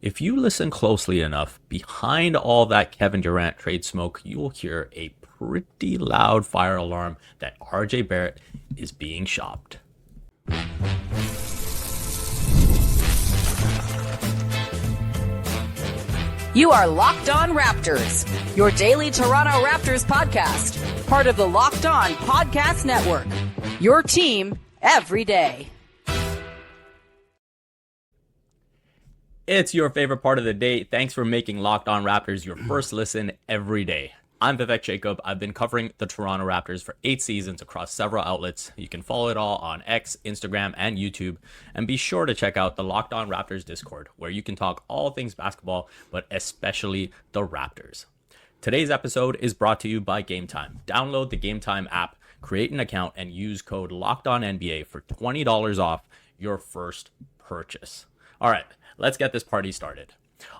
If you listen closely enough, behind all that Kevin Durant trade smoke, you'll hear a pretty loud fire alarm that RJ Barrett is being shopped. You are Locked On Raptors, your daily Toronto Raptors podcast, part of the Locked On Podcast Network, your team every day. It's your favorite part of the day. Thanks for making Locked On Raptors your first listen every day. I'm Vivek Jacob. I've been covering the Toronto Raptors for 8 seasons across several outlets. You can follow it all on X, Instagram, and YouTube. And be sure to check out the Locked On Raptors Discord, where you can talk all things basketball, but especially the Raptors. Today's episode is brought to you by Game Time. Download the Game Time app, create an account, and use code LOCKEDONNBA for $20 off your first purchase. All right, let's get this party started.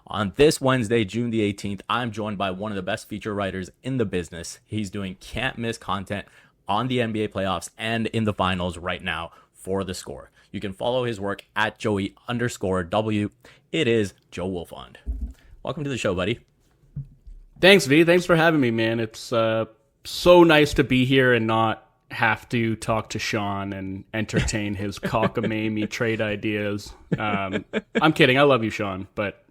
On this Wednesday, June the 18th, I'm joined by one of the best feature writers in the business. He's doing can't miss content on the NBA playoffs and in the finals right now for theScore. You can follow his work at Joey_W. It is Joe Wolfond. Welcome to the show, buddy. Thanks, V. Thanks for having me, man. It's so nice to be here and not have to talk to Sean and entertain his cockamamie trade ideas. I'm kidding. I love you, Sean, but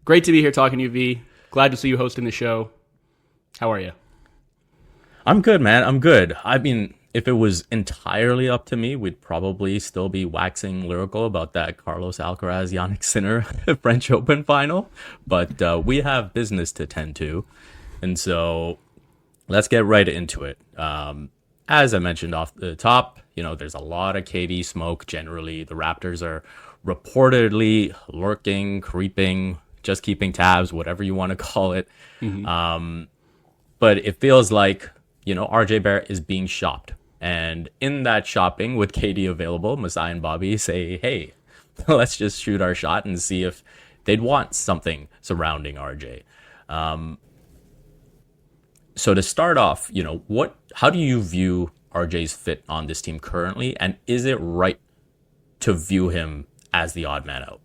great to be here talking to you, V. Glad to see you hosting the show. How are you? I'm good, man. I'm good. I mean, if it was entirely up to me, we'd probably still be waxing lyrical about that Carlos Alcaraz, Jannik Sinner French Open final. But we have business to tend to. And so let's get right into it. As I mentioned off the top, there's a lot of KD smoke generally. The Raptors are reportedly lurking, creeping, just keeping tabs, whatever you want to call it. Mm-hmm. But it feels like, RJ Barrett is being shopped. And in that shopping with KD available, Masai and Bobby say, hey, let's just shoot our shot and see if they'd want something surrounding RJ. So to start off, how do you view RJ's fit on this team currently? And is it right to view him as the odd man out?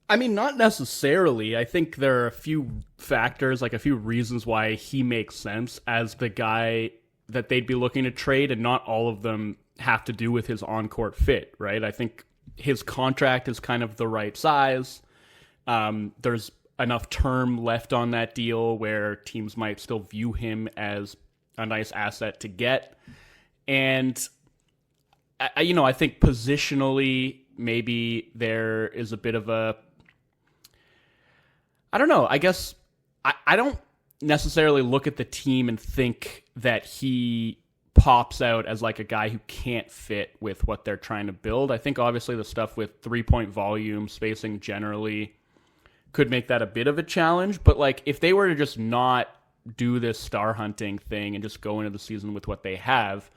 I mean, not necessarily. I think there are a few factors, like a few reasons why he makes sense as the guy that they'd be looking to trade, and not all of them have to do with his on-court fit, right? I think his contract is kind of the right size. There's enough term left on that deal where teams might still view him as a nice asset to get. And, I think positionally, maybe there is a bit of a, I don't know. I guess I don't necessarily look at the team and think that he pops out as like a guy who can't fit with what they're trying to build. I think obviously the stuff with 3-point volume, spacing generally could make that a bit of a challenge. But like if they were to just not do this star hunting thing and just go into the season with what they have,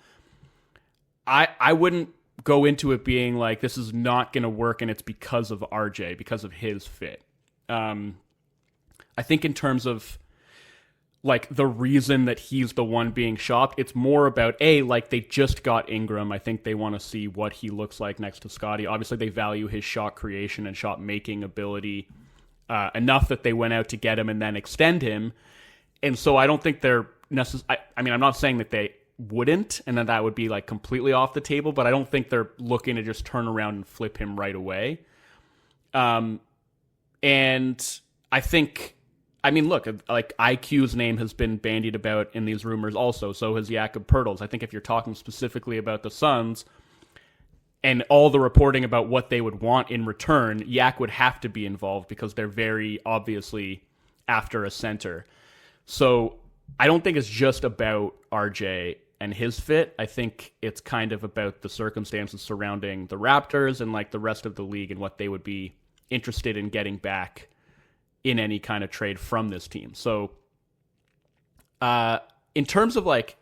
I wouldn't go into it being like, this is not going to work and it's because of RJ, because of his fit. I think in terms of like the reason that he's the one being shopped, it's more about like they just got Ingram. I think they want to see what he looks like next to Scottie. Obviously they value his shot creation and shot making ability enough that they went out to get him and then extend him. And so I don't think they're necessarily, I'm not saying that they wouldn't and that would be like completely off the table, but I don't think they're looking to just turn around and flip him right away. And I think, look, like IQ's name has been bandied about in these rumors also. So has Jakob Poeltl's. I think if you're talking specifically about the Suns and all the reporting about what they would want in return, Yak would have to be involved because they're very obviously after a center. So I don't think it's just about RJ and his fit. I think it's kind of about the circumstances surrounding the Raptors and like the rest of the league and what they would be interested in getting back in any kind of trade from this team. So in terms of like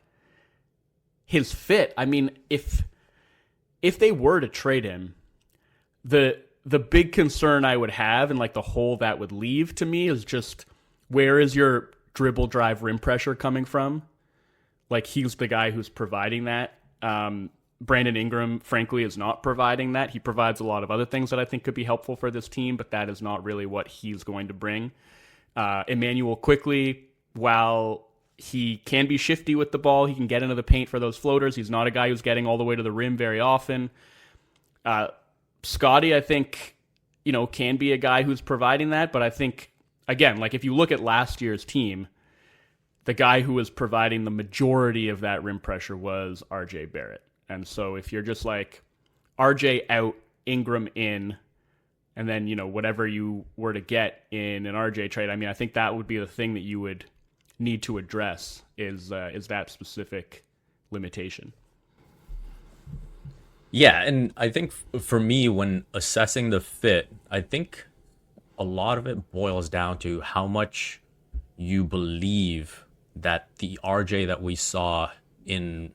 his fit, if they were to trade him, the big concern I would have and like the hole that would leave to me is just, where is your dribble, drive, rim pressure coming from? Like he's the guy who's providing that. Brandon Ingram, frankly, is not providing that. He provides a lot of other things that I think could be helpful for this team, but that is not really what he's going to bring. Emmanuel quickly, while he can be shifty with the ball, he can get into the paint for those floaters. He's not a guy who's getting all the way to the rim very often. Scotty, I think, can be a guy who's providing that, but I think, again, like if you look at last year's team, the guy who was providing the majority of that rim pressure was RJ Barrett. And so if you're just like RJ out, Ingram in, and then, whatever you were to get in an RJ trade, I mean, I think that would be the thing that you would need to address is that specific limitation. Yeah, and I think for me, when assessing the fit, I think a lot of it boils down to how much you believe that the RJ that we saw in,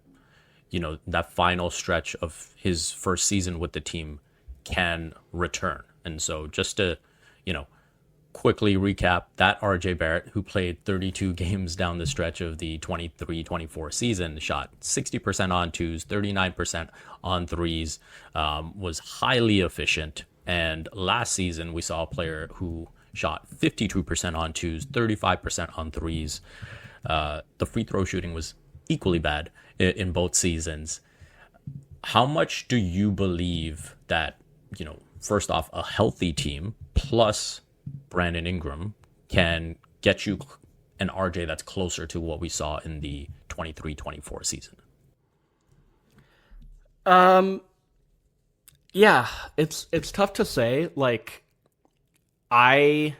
that final stretch of his first season with the team can return. And so just to, quickly recap, that RJ Barrett, who played 32 games down the stretch of the 23-24 season, shot 60% on twos, 39% on threes, was highly efficient. And last season, we saw a player who shot 52% on twos, 35% on threes. The free throw shooting was equally bad in both seasons. How much do you believe that, first off, a healthy team plus Brandon Ingram can get you an RJ that's closer to what we saw in the 23-24 season? Yeah, it's tough to say. Like, I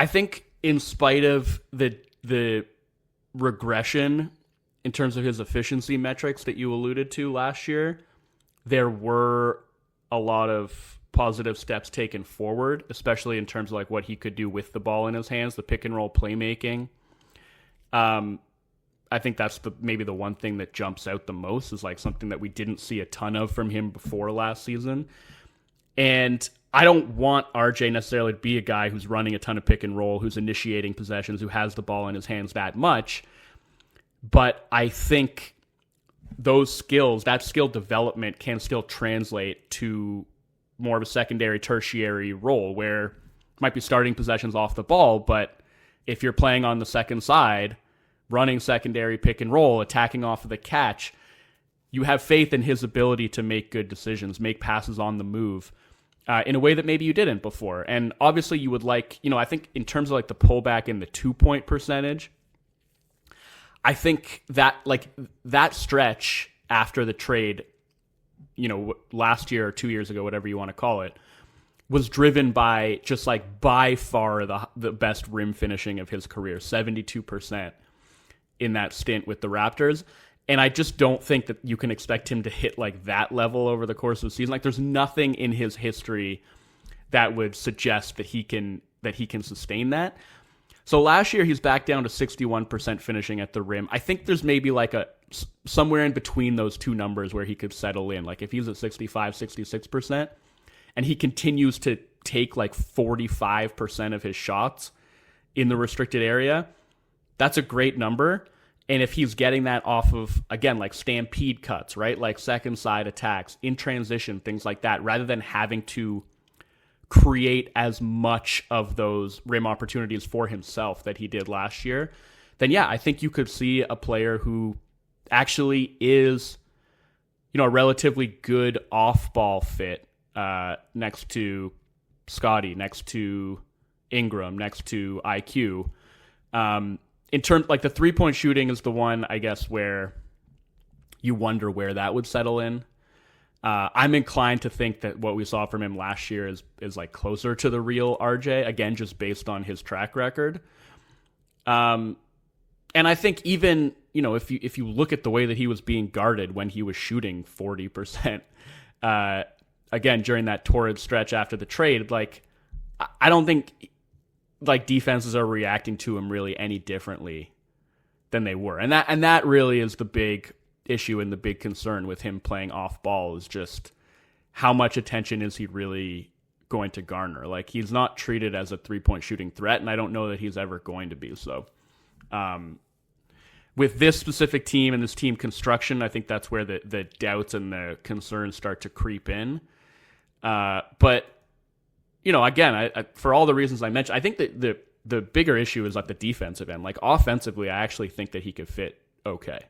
think in spite of the regression in terms of his efficiency metrics that you alluded to last year, there were a lot of positive steps taken forward, especially in terms of like what he could do with the ball in his hands, the pick and roll playmaking. I think that's maybe the one thing that jumps out the most is like something that we didn't see a ton of from him before last season. And I don't want RJ necessarily to be a guy who's running a ton of pick and roll, who's initiating possessions, who has the ball in his hands that much. But I think those skills, that skill development can still translate to more of a secondary, tertiary role where it might be starting possessions off the ball, but if you're playing on the second side, running secondary pick and roll, attacking off of the catch, you have faith in his ability to make good decisions, make passes on the move in a way that maybe you didn't before. And obviously you would like, I think in terms of like the pullback in the 2-point percentage, I think that like that stretch after the trade, last year or 2 years ago, whatever you want to call it, was driven by just like by far the best rim finishing of his career, 72% in that stint with the Raptors. And I just don't think that you can expect him to hit like that level over the course of the season. Like there's nothing in his history that would suggest that he can sustain that. So last year he's back down to 61% finishing at the rim. I think there's maybe like somewhere in between those two numbers where he could settle in. Like if he's at 65, 66% and he continues to take like 45% of his shots in the restricted area, that's a great number. And if he's getting that off of, again, like stampede cuts, right? Like second side attacks, in transition, things like that, rather than having to create as much of those rim opportunities for himself that he did last year, then yeah, I think you could see a player who actually is, a relatively good off-ball fit next to Scotty, next to Ingram, next to IQ. In terms, like the 3-point shooting is the one, I guess, where you wonder where that would settle in. I'm inclined to think that what we saw from him last year is like closer to the real RJ, again, just based on his track record. And I think even, if you look at the way that he was being guarded when he was shooting 40%, again, during that torrid stretch after the trade, like, I don't think like defenses are reacting to him really any differently than they were. And that really is the big issue and the big concern with him playing off ball is just how much attention is he really going to garner? Like he's not treated as a 3-point shooting threat, and I don't know that he's ever going to be. So with this specific team and this team construction, I think that's where the doubts and the concerns start to creep in. But, again, I for all the reasons I mentioned, I think that the bigger issue is like the defensive end. Like offensively, I actually think that he could fit okay.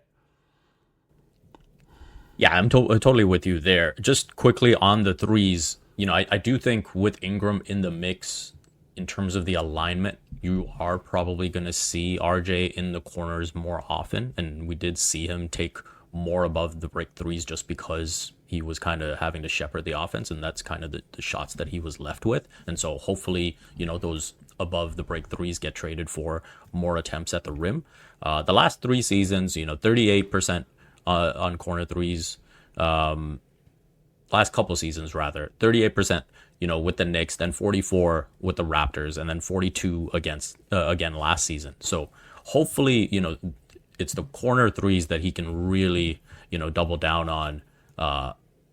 Yeah, I'm totally with you there. Just quickly on the threes, I do think with Ingram in the mix, in terms of the alignment, you are probably going to see RJ in the corners more often. And we did see him take more above the break threes just because he was kind of having to shepherd the offense. And that's kind of the shots that he was left with. And so hopefully, those above the break threes get traded for more attempts at the rim. The last 3 seasons, 38% on corner threes. Last couple seasons, rather, 38%, with the Knicks, then 44 with the Raptors, and then 42 again last season. So hopefully, it's the corner threes that he can really, double down on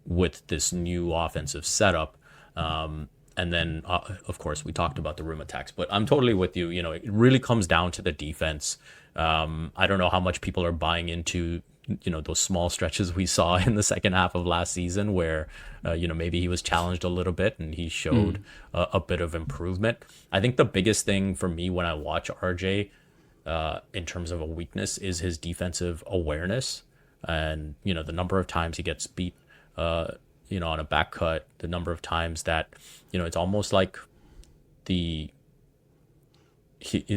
with this new offensive setup. And then, of course, we talked about the rim attacks, but I'm totally with you. It really comes down to the defense. I don't know how much people are buying into those small stretches we saw in the second half of last season where, maybe he was challenged a little bit and he showed a bit of improvement. I think the biggest thing for me when I watch RJ in terms of a weakness is his defensive awareness. And, the number of times he gets beat, on a back cut, the number of times that, it's almost like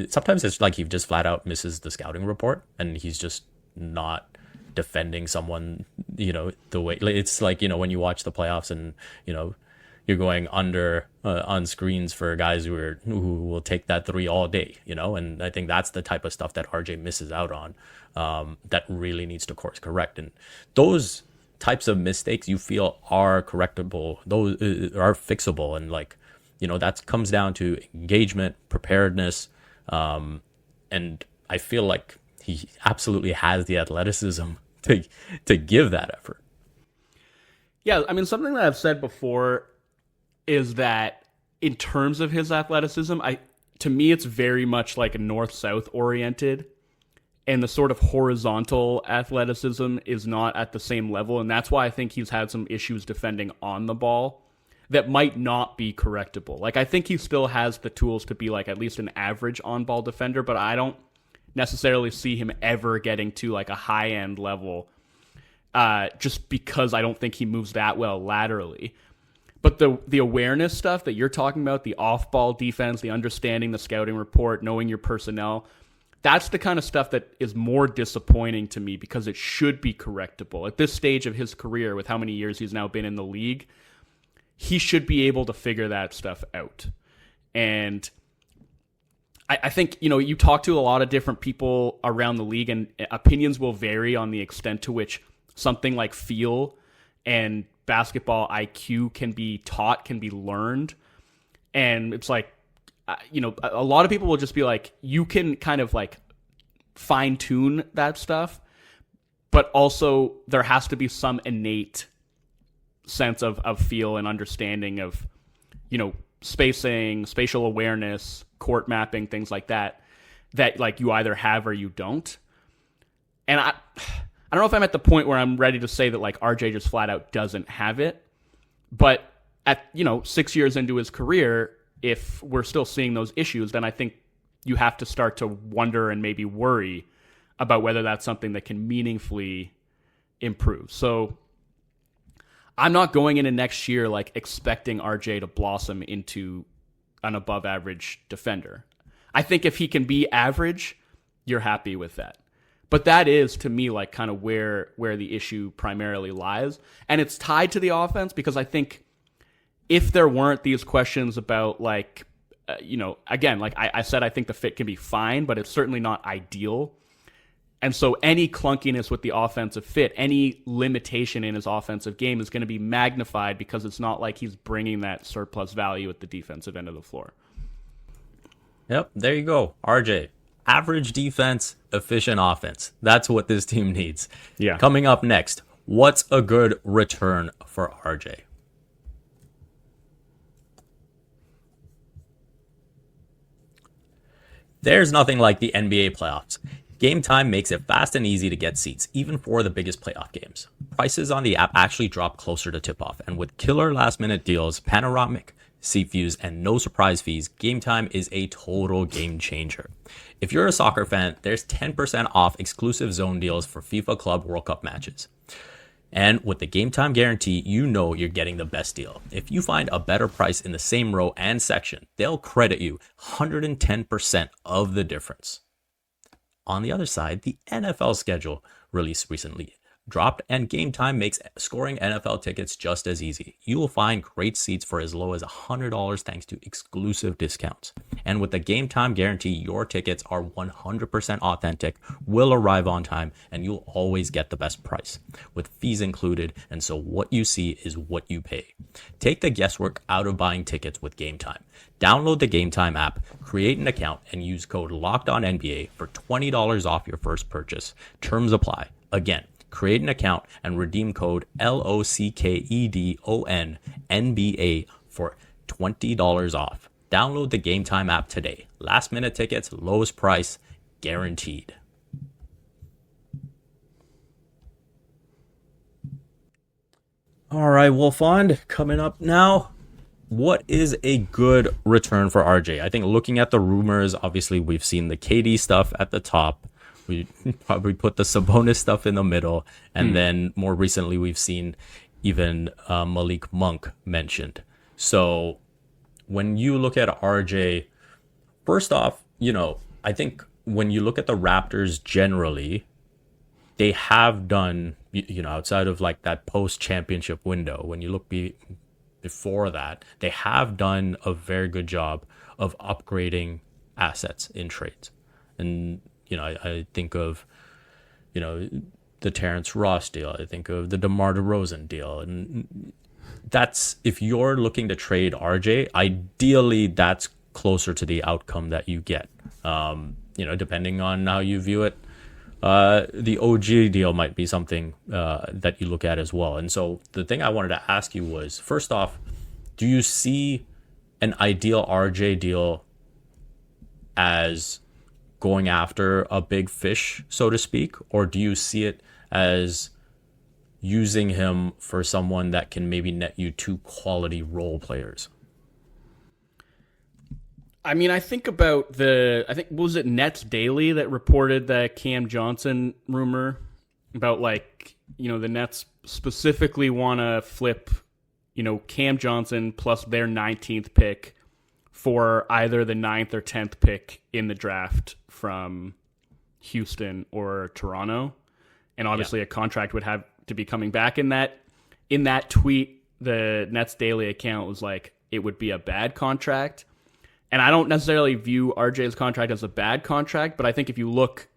sometimes it's like he just flat out misses the scouting report and he's just not defending someone, the way it's like, when you watch the playoffs and, you're going under on screens for guys who will take that 3 all day, and I think that's the type of stuff that RJ misses out on, that really needs to course correct. And those types of mistakes you feel are correctable, those are fixable. And that comes down to engagement, preparedness. And I feel like he absolutely has the athleticism to give that effort. Yeah, I mean, something that I've said before is that in terms of his athleticism, to me, it's very much like a north-south oriented, and the sort of horizontal athleticism is not at the same level, and that's why I think he's had some issues defending on the ball that might not be correctable. I think he still has the tools to be at least an average on-ball defender, but I don't necessarily see him ever getting to a high-end level, just because I don't think he moves that well laterally. But the awareness stuff that you're talking about, the off-ball defense, the understanding the scouting report, knowing your personnel, that's the kind of stuff that is more disappointing to me because it should be correctable. At this stage of his career, with how many years he's now been in the league, he should be able to figure that stuff out. And I think, you talk to a lot of different people around the league and opinions will vary on the extent to which something like feel and basketball IQ can be taught, can be learned. And it's a lot of people will just be you can kind of fine tune that stuff, but also there has to be some innate sense of feel and understanding of, spacing, spatial awareness, court mapping, things like that you either have or you don't. And I don't know if I'm at the point where I'm ready to say that RJ just flat out doesn't have it, but at 6 years into his career, if we're still seeing those issues, then I think you have to start to wonder and maybe worry about whether that's something that can meaningfully improve. So I'm not going into next year expecting RJ to blossom into an above average defender. I think if he can be average, you're happy with that. But that is, to me, kind of where the issue primarily lies. And it's tied to the offense because I think if there weren't these questions about again, I said, I think the fit can be fine, but it's certainly not ideal. And so any clunkiness with the offensive fit, any limitation in his offensive game is going to be magnified because it's not like he's bringing that surplus value at the defensive end of the floor. Yep, there you go. RJ, average defense, efficient offense. That's what this team needs. Yeah. Coming up next, what's a good return for RJ? There's nothing like the NBA playoffs. Game Time makes it fast and easy to get seats, even for the biggest playoff games. Prices on the app actually drop closer to tip-off, and with killer last-minute deals, panoramic seat views, and no surprise fees, Game Time is a total game changer. If you're a soccer fan, there's 10% off exclusive zone deals for FIFA Club World Cup matches. And with the Game Time guarantee, you know you're getting the best deal. If you find a better price in the same row and section, they'll credit you 110% of the difference. On the other side, the NFL schedule released recently dropped, and Game Time makes scoring NFL tickets just as easy. You will find great seats for as low as $100 thanks to exclusive discounts. And with the Game Time guarantee, your tickets are 100% authentic, will arrive on time, and you'll always get the best price with fees included. And so what you see is what you pay. Take the guesswork out of buying tickets with Game Time. Download the Game Time app, create an account, and use code LOCKEDONNBA for $20 off your first purchase. Terms apply. Again, create an account and redeem code LOCKEDONNBA for $20 off. Download the Game Time app today. Last minute tickets, lowest price, guaranteed. All right, Wolfond, coming up now. What is a good return for RJ? I think looking at the rumors, obviously we've seen the KD stuff at the top. We probably put the Sabonis stuff in the middle. And then more recently, we've seen even Malik Monk mentioned. So when you look at RJ, first off, I think when you look at the Raptors generally, they have done, outside of like that post-championship window, when you look before that, they have done a very good job of upgrading assets in trades. And I think of, the Terrence Ross deal. I think of the DeMar DeRozan deal. And that's, if you're looking to trade RJ, ideally that's closer to the outcome that you get. Depending on how you view it, the OG deal might be something that you look at as well. And so the thing I wanted to ask you was, first off, do you see an ideal RJ deal as going after a big fish, so to speak, or do you see it as using him for someone that can maybe net you two quality role players? I mean, I think about what was it Nets Daily that reported the Cam Johnson rumor about the Nets specifically want to flip, Cam Johnson plus their 19th pick for either the 9th or 10th pick in the draft from Houston or Toronto. And obviously a contract would have to be coming back. In that tweet, the Nets Daily account was like, it would be a bad contract. And I don't necessarily view RJ's contract as a bad contract, but I think if you look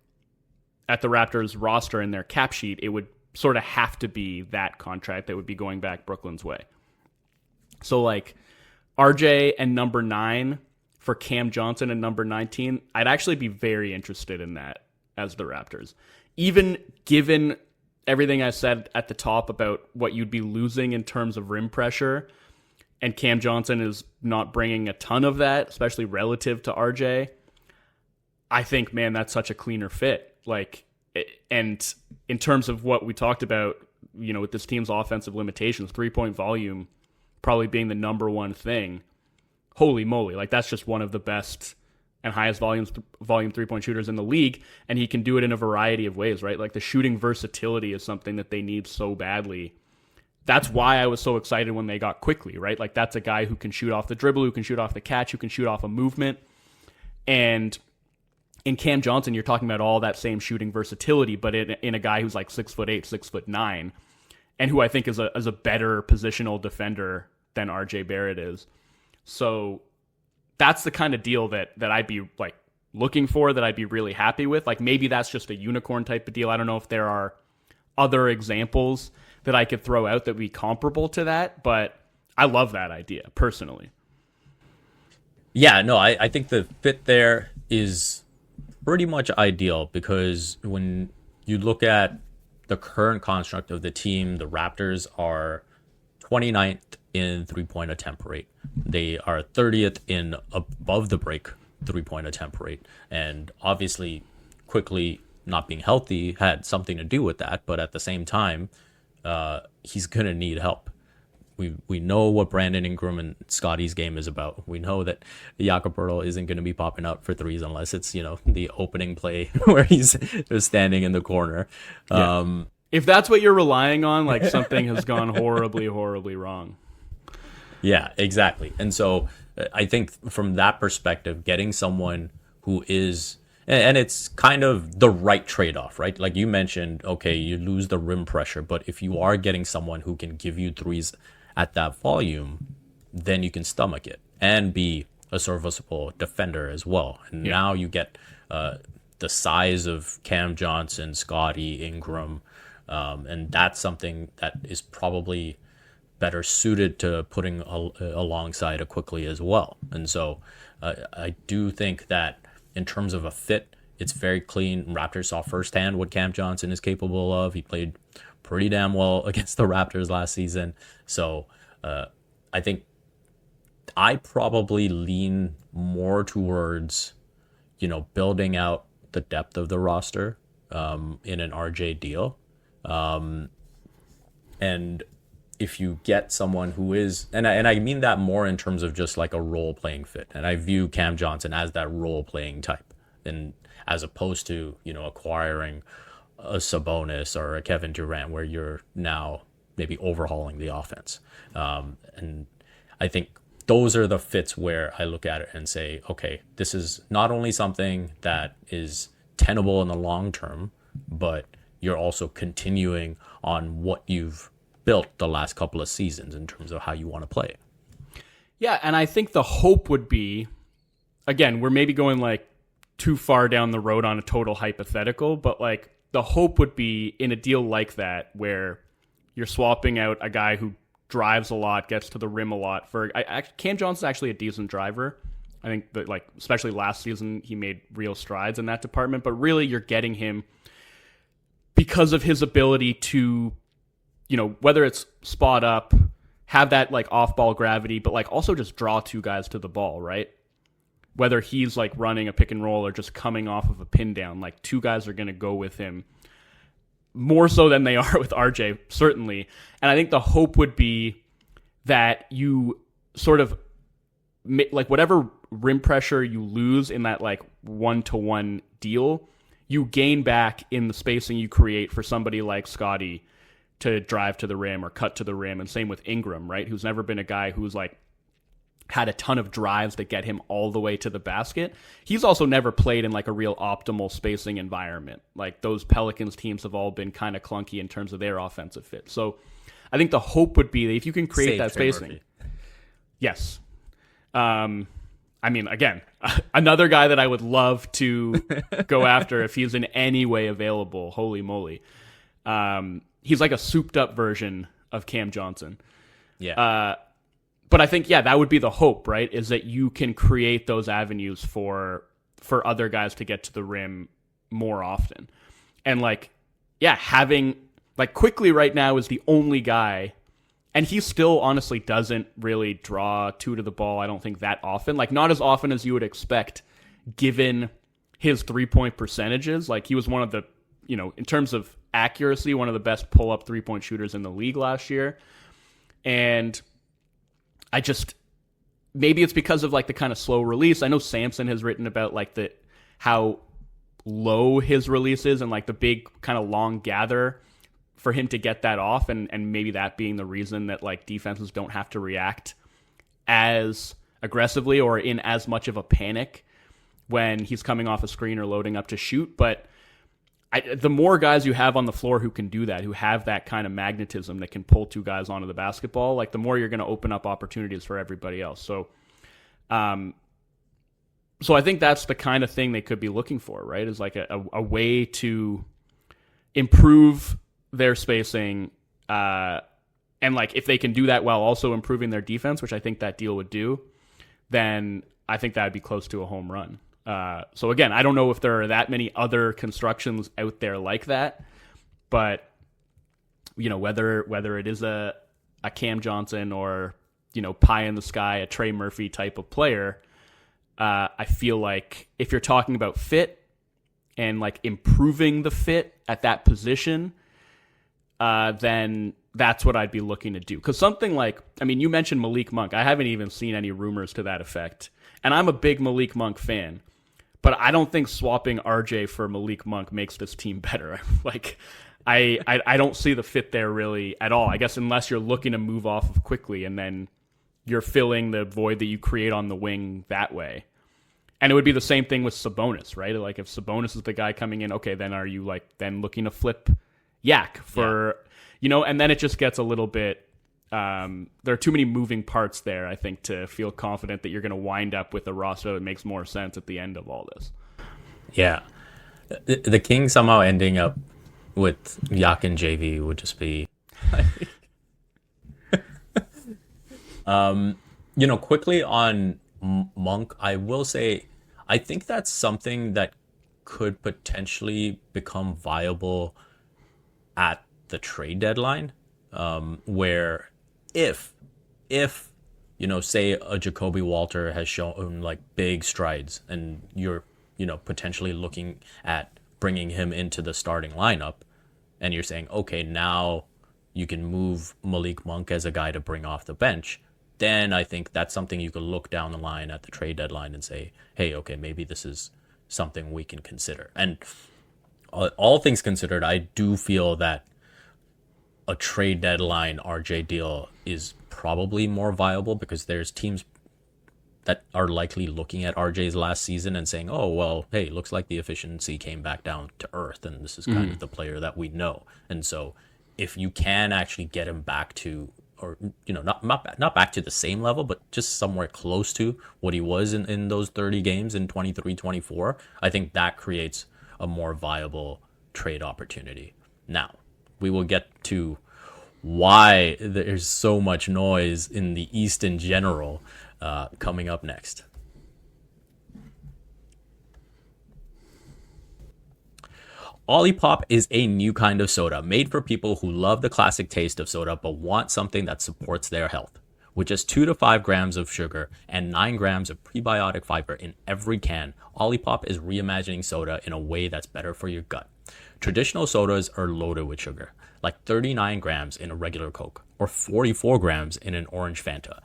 at the Raptors roster and their cap sheet, it would sort of have to be that contract that would be going back Brooklyn's way. So RJ and number 9 for Cam Johnson and number 19, I'd actually be very interested in that as the Raptors. Even given everything I said at the top about what you'd be losing in terms of rim pressure, and Cam Johnson is not bringing a ton of that, especially relative to RJ, I think, man, that's such a cleaner fit. And in terms of what we talked about, with this team's offensive limitations, 3-point volume probably being the number one thing. Holy moly, that's just one of the best and highest volume 3-point shooters in the league, and he can do it in a variety of ways, right? The shooting versatility is something that they need so badly. That's why I was so excited when they got Quickly, right? That's a guy who can shoot off the dribble, who can shoot off the catch, who can shoot off a movement. And in Cam Johnson, you're talking about all that same shooting versatility, but in a guy who's 6'8", 6'9", and who I think is a better positional defender than RJ Barrett is. So that's the kind of deal that I'd be looking for, that I'd be really happy with. Maybe that's just a unicorn type of deal. I don't know if there are other examples that I could throw out that would be comparable to that, but I love that idea personally. Yeah, no, I think the fit there is pretty much ideal, because when you look at the current construct of the team, the Raptors are 29th in 3-point attempt rate. They are 30th in above the break 3-point attempt rate. And obviously, Quickly not being healthy had something to do with that. But at the same time, he's going to need help. We know what Brandon Ingram and Scotty's game is about. We know that Jakob Poeltl isn't going to be popping up for threes unless it's, the opening play where he's standing in the corner. Yeah. If that's what you're relying on, like, something has gone horribly, horribly wrong. Yeah, exactly. And so I think from that perspective, getting someone who is, and it's kind of the right trade-off, right? Like you mentioned, okay, you lose the rim pressure, but if you are getting someone who can give you threes at that volume, then you can stomach it and be a serviceable defender as well. And now you get the size of Cam Johnson, Scotty, Ingram, and that's something that is probably better suited to putting alongside a Quickly as well. And so I do think that in terms of a fit, it's very clean. Raptors saw firsthand what Cam Johnson is capable of. He played pretty damn well against the Raptors last season. So I think I probably lean more towards, building out the depth of the roster in an RJ deal. And if you get someone who is, and I mean that more in terms of just like a role playing fit, and I view Cam Johnson as that role playing type, and as opposed to acquiring a Sabonis or a Kevin Durant where you're now maybe overhauling the offense. And I think those are the fits where I look at it and say, okay, this is not only something that is tenable in the long term, but you're also continuing on what you've built the last couple of seasons in terms of how you want to play. Yeah, and I think the hope would be, again, we're maybe going like too far down the road on a total hypothetical, but like the hope would be in a deal like that where you're swapping out a guy who drives a lot, gets to the rim a lot. Cam Johnson's actually a decent driver. I think that, like, especially last season, he made real strides in that department, but really you're getting him because of his ability to, whether it's spot up, have that like off-ball gravity, but like also just draw two guys to the ball, right? Whether he's like running a pick and roll or just coming off of a pin down, like two guys are going to go with him more so than they are with RJ, certainly. And I think the hope would be that you sort of like whatever rim pressure you lose in that like one-to-one deal, you gain back in the spacing you create for somebody like Scotty to drive to the rim or cut to the rim. And same with Ingram, right? Who's never been a guy who's like had a ton of drives that get him all the way to the basket. He's also never played in like a real optimal spacing environment. Like those Pelicans teams have all been kind of clunky in terms of their offensive fit. So I think the hope would be that if you can create that spacing. Yes. I mean, again, another guy that I would love to go after if he's in any way available. Holy moly. He's like a souped up version of Cam Johnson. Yeah. But I think, that would be the hope, right? Is that you can create those avenues for other guys to get to the rim more often. And like, having like Quickly right now is the only guy, and he still honestly doesn't really draw two to the ball, I don't think that often. Like not as often as you would expect given his 3-point percentages. Like he was one of the, in terms of accuracy, one of the best pull-up 3-point shooters in the league last year. And maybe it's because of like the kind of slow release. I know Samson has written about like how low his release is and like the big kind of long gather for him to get that off. And maybe that being the reason that like defenses don't have to react as aggressively or in as much of a panic when he's coming off a screen or loading up to shoot. But the more guys you have on the floor who can do that, who have that kind of magnetism that can pull two guys onto the basketball, like the more you're going to open up opportunities for everybody else. So I think that's the kind of thing they could be looking for, right? Is like a way to improve their spacing. And like if they can do that while also improving their defense, which I think that deal would do, then I think that would be close to a home run. So again, I don't know if there are that many other constructions out there like that, but whether it is a Cam Johnson or pie in the sky, a Trey Murphy type of player, I feel like if you're talking about fit and like improving the fit at that position, then that's what I'd be looking to do. Because something like, I mean, you mentioned Malik Monk. I haven't even seen any rumors to that effect. And I'm a big Malik Monk fan. But I don't think swapping RJ for Malik Monk makes this team better. Like, I don't see the fit there really at all. I guess unless you're looking to move off of quickly and then you're filling the void that you create on the wing that way. And it would be the same thing with Sabonis, right? Like if Sabonis is the guy coming in, okay, then are you like then looking to flip Yak for, you know, and then it just gets a little bit, there are too many moving parts there, I think, to feel confident that you're going to wind up with a roster that makes more sense at the end of all this. Yeah. The Kings somehow ending up with Yak and JV would just be... you know, quickly on Monk, I will say, I think that's something that could potentially become viable at the trade deadline, where if you know, say a Jacoby Walter has shown like big strides and you're, you know, potentially looking at bringing him into the starting lineup and you're saying, okay, now you can move Malik Monk as a guy to bring off the bench, then I think that's something you could look down the line at the trade deadline and say, hey, okay, maybe this is something we can consider. And all things considered, I do feel that a trade deadline RJ deal is probably more viable because there's teams that are likely looking at RJ's last season and saying, oh, well, hey, looks like the efficiency came back down to earth and this is kind of the player that we know. And so if you can actually get him back to, or, you know, not back to the same level, but just somewhere close to what he was in those 30 games in 23-24, I think that creates a more viable trade opportunity. Now, we will get to why there's so much noise in the East in general coming up next. OLIPOP is a new kind of soda made for people who love the classic taste of soda but want something that supports their health. With just 2 to 5 grams of sugar and 9 grams of prebiotic fiber in every can, OLIPOP is reimagining soda in a way that's better for your gut. Traditional sodas are loaded with sugar, like 39 grams in a regular Coke or 44 grams in an orange Fanta.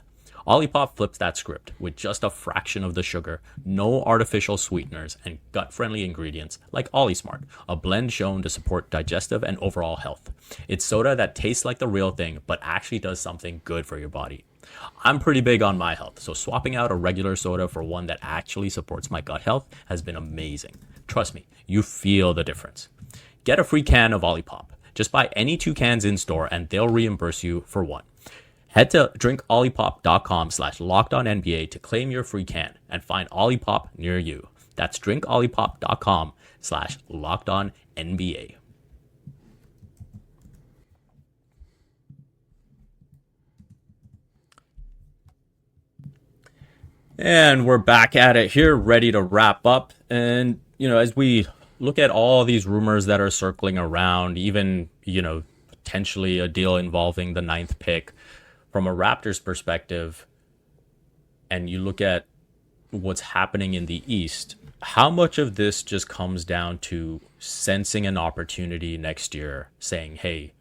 OLIPOP flips that script with just a fraction of the sugar, no artificial sweeteners, and gut-friendly ingredients like OliSmart, a blend shown to support digestive and overall health. It's soda that tastes like the real thing, but actually does something good for your body. I'm pretty big on my health, so swapping out a regular soda for one that actually supports my gut health has been amazing. Trust me, you feel the difference. Get a free can of OLIPOP. Just buy any 2 cans in store and they'll reimburse you for 1. Head to drinkolipop.com/LockedOnNBA to claim your free can and find OLIPOP near you. That's drinkolipop.com/LockedOnNBA. And we're back at it here, ready to wrap up. And, you know, as we look at all these rumors that are circling around, even, you know, potentially a deal involving the 9th pick, from a Raptors perspective, and you look at what's happening in the East, how much of this just comes down to sensing an opportunity next year, saying, hey,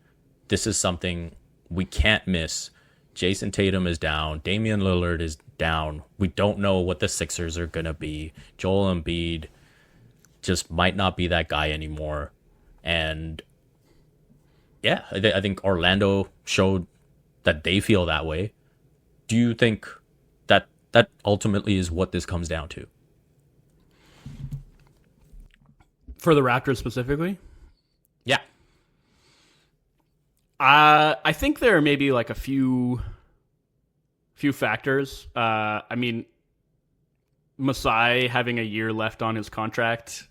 this is something we can't miss. Jason Tatum is down. Damian Lillard is down. We don't know what the Sixers are going to be. Joel Embiid just might not be that guy anymore. And yeah, I think Orlando showed that they feel that way. Do you think that that ultimately is what this comes down to? For the Raptors specifically? Yeah. I think there are maybe like a few factors. I mean, Masai having a year left on his contract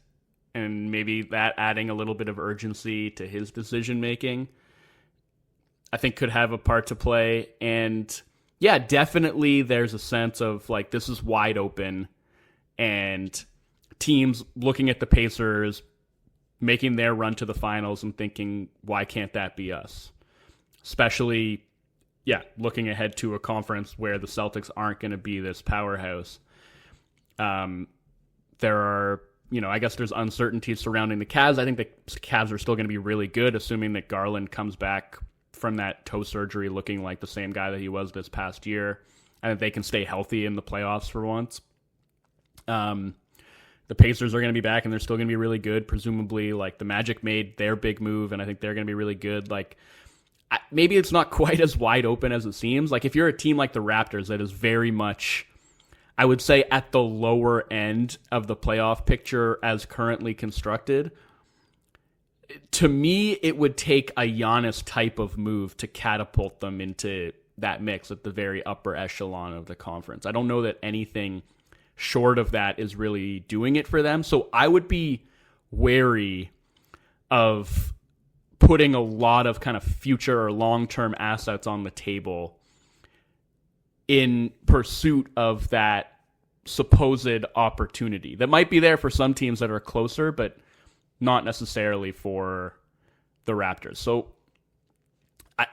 and maybe that adding a little bit of urgency to his decision making, I think could have a part to play. And yeah, definitely there's a sense of like, this is wide open, and teams looking at the Pacers making their run to the finals and thinking, why can't that be us? Especially, yeah, looking ahead to a conference where the Celtics aren't going to be this powerhouse. There are I guess there's uncertainty surrounding the Cavs. I think the Cavs are still going to be really good, assuming that Garland comes back from that toe surgery looking like the same guy that he was this past year, and that they can stay healthy in the playoffs for once. The Pacers are going to be back, and they're still going to be really good. Presumably, like, the Magic made their big move, and I think they're going to be really good. Like, maybe it's not quite as wide open as it seems. Like, if you're a team like the Raptors that is very much, I would say, at the lower end of the playoff picture as currently constructed, to me, it would take a Giannis type of move to catapult them into that mix at the very upper echelon of the conference. I don't know that anything short of that is really doing it for them. So I would be wary of putting a lot of kind of future or long-term assets on the table in pursuit of that supposed opportunity that might be there for some teams that are closer, but not necessarily for the Raptors. So I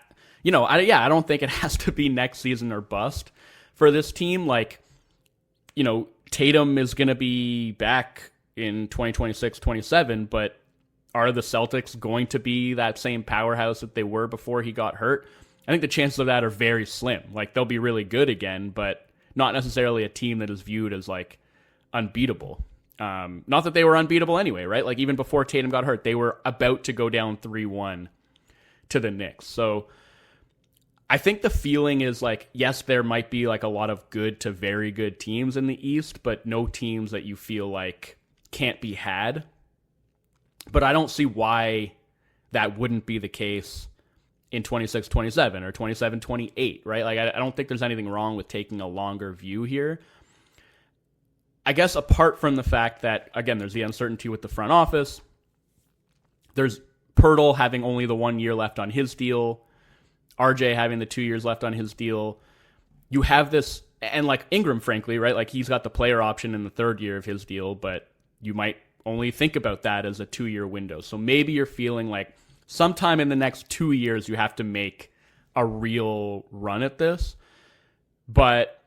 don't think it has to be next season or bust for this team. Like, Tatum is going to be back in 2026, 27, but are the Celtics going to be that same powerhouse that they were before he got hurt? I think the chances of that are very slim. Like, they'll be really good again, but not necessarily a team that is viewed as, like, unbeatable. Not that they were unbeatable anyway, right? Like, even before Tatum got hurt, they were about to go down 3-1 to the Knicks. So I think the feeling is like, yes, there might be like a lot of good to very good teams in the East, but no teams that you feel like can't be had. But I don't see why that wouldn't be the case in 26-27 or 27-28, right? Like, I don't think there's anything wrong with taking a longer view here. I guess apart from the fact that, again, there's the uncertainty with the front office. There's Pirtle having only the 1 year left on his deal. RJ having the 2 years left on his deal. You have this, and like Ingram, frankly, right? Like, he's got the player option in the third year of his deal, but you might only think about that as a 2-year window. So maybe you're feeling like sometime in the next 2 years, you have to make a real run at this. But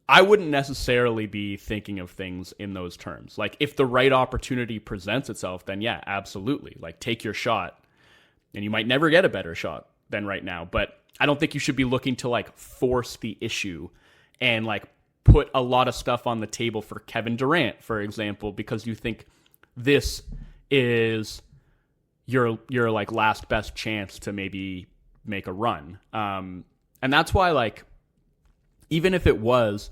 I wouldn't necessarily be thinking of things in those terms. Like, if the right opportunity presents itself, then yeah, absolutely. Like, take your shot. And you might never get a better shot than right now. But I don't think you should be looking to, like, force the issue and, like, put a lot of stuff on the table for Kevin Durant, for example, because you think this is your like last best chance to maybe make a run. And that's why, like, even if it was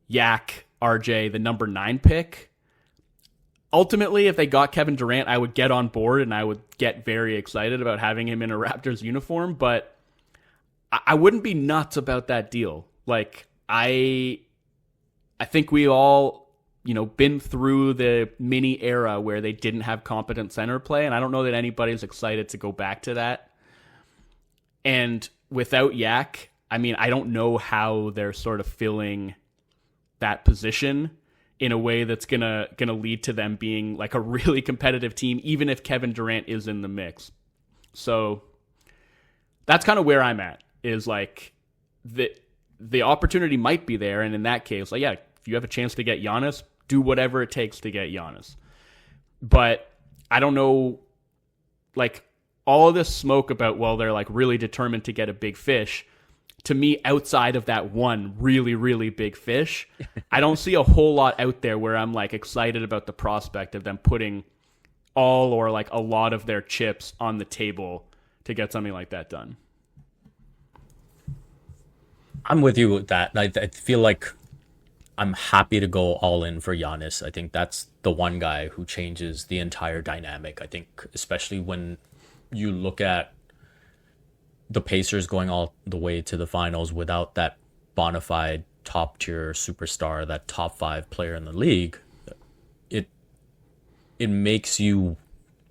Yak, RJ, the number 9 pick, ultimately, if they got Kevin Durant, I would get on board and I would get very excited about having him in a Raptors uniform, but I wouldn't be nuts about that deal. Like, I think we all, been through the mini era where they didn't have competent center play, and I don't know that anybody's excited to go back to that. And without Yak, I mean, I don't know how they're sort of filling that position in a way that's gonna lead to them being like a really competitive team, even if Kevin Durant is in the mix. So that's kind of where I'm at, is like the opportunity might be there, and in that case, like, yeah, if you have a chance to get Giannis, do whatever it takes to get Giannis. But I don't know, like, all of this smoke about, well, they're like really determined to get a big fish. To me, outside of that one really, really big fish, I don't see a whole lot out there where I'm like excited about the prospect of them putting all or like a lot of their chips on the table to get something like that done. I'm with you with that. I feel like I'm happy to go all in for Giannis. I think that's the one guy who changes the entire dynamic. I think especially when you look at the Pacers going all the way to the finals without that bona fide top tier superstar, that top 5 player in the league, it makes you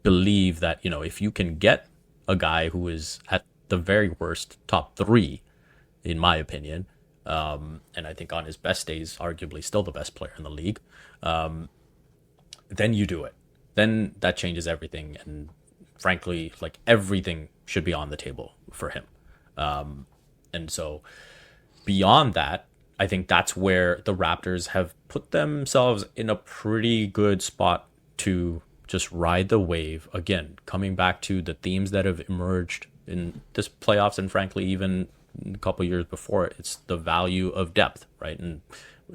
believe that, if you can get a guy who is at the very worst top 3, in my opinion, and I think on his best days, arguably still the best player in the league, then you do it. Then that changes everything. And frankly, like, everything should be on the table for him. And so beyond that, I think that's where the Raptors have put themselves in a pretty good spot to just ride the wave. Again, coming back to the themes that have emerged in this playoffs and frankly even a couple years before, it's the value of depth, right? And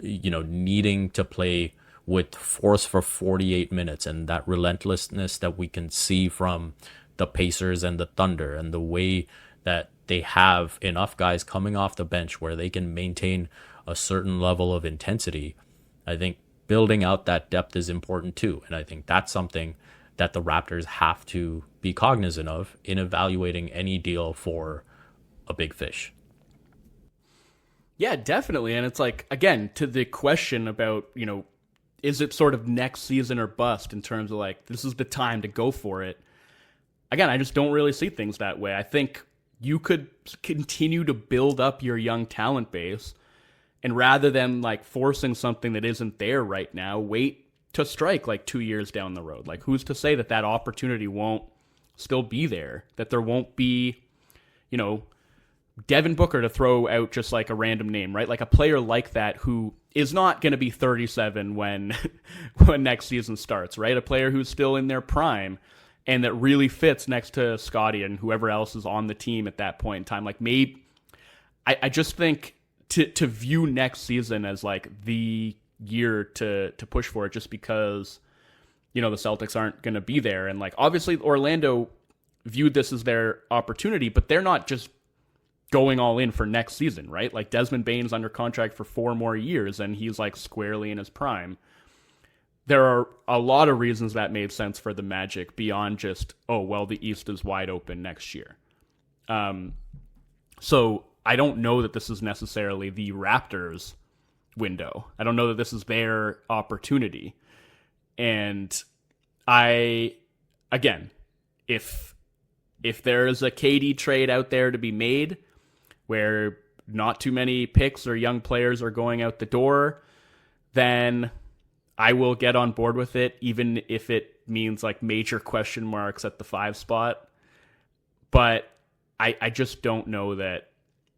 needing to play with force for 48 minutes and that relentlessness that we can see from the Pacers and the Thunder, and the way that they have enough guys coming off the bench where they can maintain a certain level of intensity. I think building out that depth is important too. And I think that's something that the Raptors have to be cognizant of in evaluating any deal for a big fish. Yeah, definitely. And it's like, again, to the question about, is it sort of next season or bust in terms of like, this is the time to go for it. Again, I just don't really see things that way. I think you could continue to build up your young talent base, and rather than like forcing something that isn't there right now, wait to strike like 2 years down the road. Like, who's to say that that opportunity won't still be there, that there won't be, Devin Booker, to throw out just like a random name, right? Like a player like that who is not going to be 37 when next season starts, right? A player who's still in their prime and that really fits next to Scottie and whoever else is on the team at that point in time. Like, maybe I just think to view next season as like the year to push for it, just because the Celtics aren't going to be there. And like, obviously Orlando viewed this as their opportunity, but they're not just going all in for next season, right? Like, Desmond Bane's under contract for 4 more years and he's like squarely in his prime. There are a lot of reasons that made sense for the Magic beyond just, the East is wide open next year. So I don't know that this is necessarily the Raptors' window. I don't know that this is their opportunity. And again, if there's a KD trade out there to be made where not too many picks or young players are going out the door, then I will get on board with it, even if it means like major question marks at the 5 spot. But I just don't know that.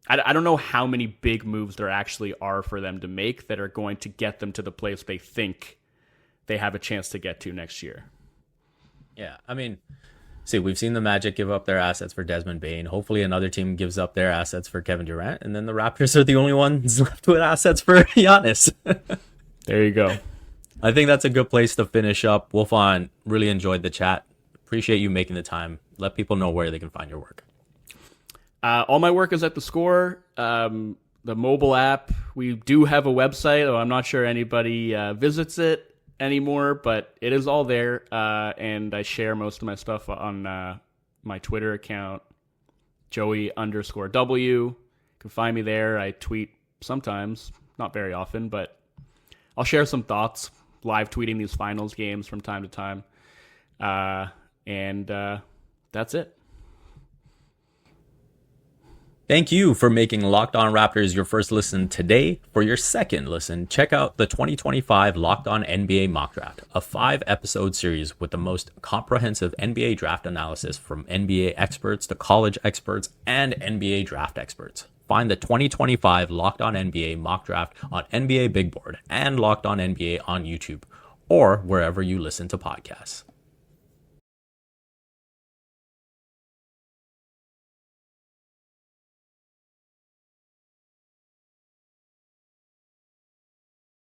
I don't know how many big moves there actually are for them to make that are going to get them to the place they think they have a chance to get to next year. Yeah, I mean, see, we've seen the Magic give up their assets for Desmond Bane. Hopefully another team gives up their assets for Kevin Durant, and then the Raptors are the only ones left with assets for Giannis. There you go. I think that's a good place to finish up. Wolfond, really enjoyed the chat. Appreciate you making the time. Let people know where they can find your work. All my work is at theScore, the mobile app. We do have a website, though I'm not sure anybody visits it anymore, but it is all there. And I share most of my stuff on my Twitter account, Joey_W. You can find me there. I tweet sometimes, not very often, but I'll share some thoughts, live tweeting these finals games from time to time. And that's it. Thank you for making Locked On Raptors your first listen today. For your second listen, check out the 2025 Locked On NBA Mock Draft, a 5-episode series with the most comprehensive NBA draft analysis from NBA experts to college experts and NBA draft experts. Find the 2025 Locked On NBA Mock Draft on NBA Big Board and Locked On NBA on YouTube, or wherever you listen to podcasts.